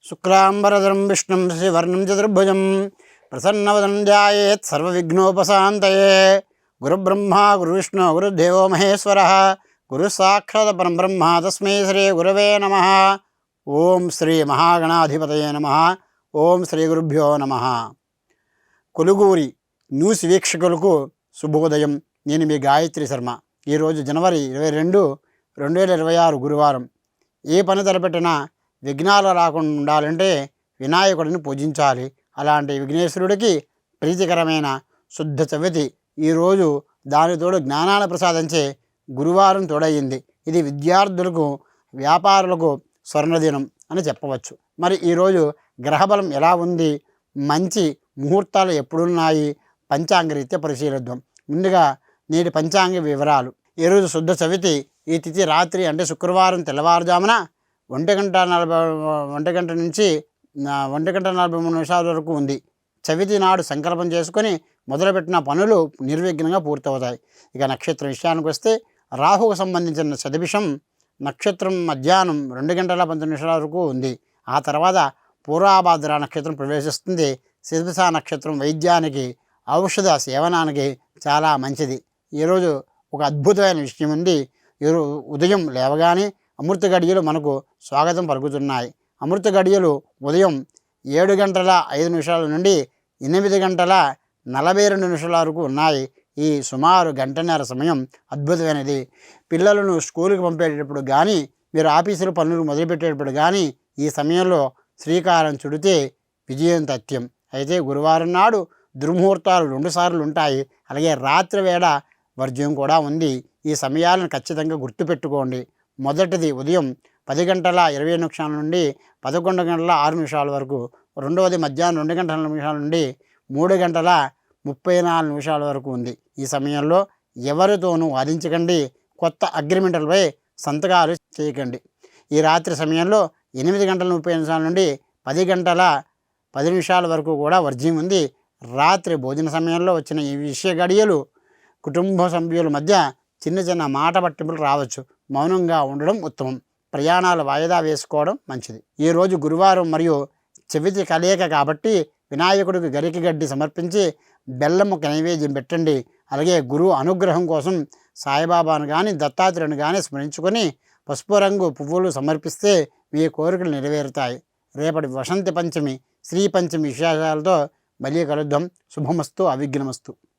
శుక్లాంబరధరం విష్ణుం శశివర్ణం చతుర్భుజం ప్రసన్నవదనం ధ్యాయేత్ సర్వవిఘ్నోపశాంతయే. గురుబ్రహ్మ గురువిష్ణు గురుదేవో మహేశ్వర గురు సాక్షాత్ పరబ్రహ్మ తస్మై శ్రీ గురవే నమ. ఓం శ్రీ మహాగణాధిపతయే నమ. ఓం శ్రీ గురుభ్యో నమ. కొలుగూరి న్యూస్ వీక్షకులకు శుభోదయం. నేను మీ గాయత్రి శర్మ. ఈరోజు జనవరి 22, 2026 గురువారం. ఏ పని తలపెట్టినా విఘ్నాలు రాకుండా ఉండాలంటే వినాయకుడిని పూజించాలి. అలాంటి విఘ్నేశ్వరుడికి ప్రీతికరమైన శుద్ధ చవితి ఈరోజు. దానితోడు జ్ఞానాన్ని ప్రసాదించే గురువారం తోడయింది. ఇది విద్యార్థులకు, వ్యాపారులకు స్వర్ణదినం అని చెప్పవచ్చు. మరి ఈరోజు గ్రహబలం ఎలా ఉంది, మంచి ముహూర్తాలు ఎప్పుడున్నాయి, పంచాంగరీత్యా పరిశీలిద్దాం. ముందుగా నేటి పంచాంగ వివరాలు. ఈరోజు శుద్ధ చవితి. ఈ తిథి రాత్రి అంటే శుక్రవారం తెల్లవారుజామున 1 గంట నుంచి 1:43 వరకు ఉంది. చవితి నాడు సంకల్పం చేసుకొని మొదలుపెట్టిన పనులు నిర్విఘ్నంగా పూర్తవుతాయి. ఇక నక్షత్రం విషయానికి వస్తే రాహుకు సంబంధించిన శతభిషం నక్షత్రం మధ్యాహ్నం 2:19 వరకు ఉంది. ఆ తర్వాత పూర్వాభాద్ర నక్షత్రం ప్రవేశిస్తుంది. శతభిష నక్షత్రం వైద్యానికి, ఔషధ సేవనానికి చాలా మంచిది. ఈరోజు ఒక అద్భుతమైన విషయం ఉంది. ఈరోజు ఉదయం లేవగానే అమృత గడియలు మనకు స్వాగతం పలుకుతున్నాయి. అమృత గడియలు ఉదయం 7:05 నుండి 8:42 వరకు ఉన్నాయి. ఈ సుమారు గంటన్నర సమయం అద్భుతమైనది. పిల్లలను స్కూలుకి పంపేటప్పుడు కానీ, మీరు ఆఫీసుల పనులు మొదలుపెట్టేటప్పుడు కానీ ఈ సమయంలో శ్రీకారం చుడితే విజయం తథ్యం. అయితే గురువారం నాడు దుర్ముహూర్తాలు 2 సార్లు ఉంటాయి. అలాగే రాత్రి వేళ వర్జ్యం కూడా ఉంది. ఈ సమయాలను ఖచ్చితంగా గుర్తుపెట్టుకోండి. మొదటిది ఉదయం 10:20 నుండి 11:06 వరకు. రెండవది మధ్యాహ్నం 2:00 నుండి 3:34 వరకు ఉంది. ఈ సమయంలో ఎవరితోనూ వాదించకండి. కొత్త అగ్రిమెంట్లపై సంతకాలు చేయకండి. ఈ రాత్రి సమయంలో 8:30 నుండి 10:10 వరకు కూడా వర్జ్యం ఉంది. రాత్రి భోజన సమయంలో వచ్చిన ఈ విషయ గడియలు కుటుంబ సభ్యుల మధ్య చిన్న చిన్న మాట పట్టింపులు రావచ్చు. మౌనంగా ఉండడం ఉత్తమం. ప్రయాణాలు వాయిదా వేసుకోవడం మంచిది. ఈరోజు గురువారం మరియు చవితి కలయిక కాబట్టి వినాయకుడికి గరికి గడ్డి సమర్పించి బెల్లముక్క నైవేద్యం పెట్టండి. అలాగే గురువు అనుగ్రహం కోసం సాయిబాబాను కానీ, దత్తాత్రేయుని కానీ స్మరించుకొని పసుపు రంగు పువ్వులు సమర్పిస్తే మీ కోరికలు నెరవేరుతాయి. రేపటి వసంత పంచమి, శ్రీ పంచమి విశేషాలతో మళ్ళీ కలుద్దాం. శుభమస్తు, అవిఘ్నమస్తు.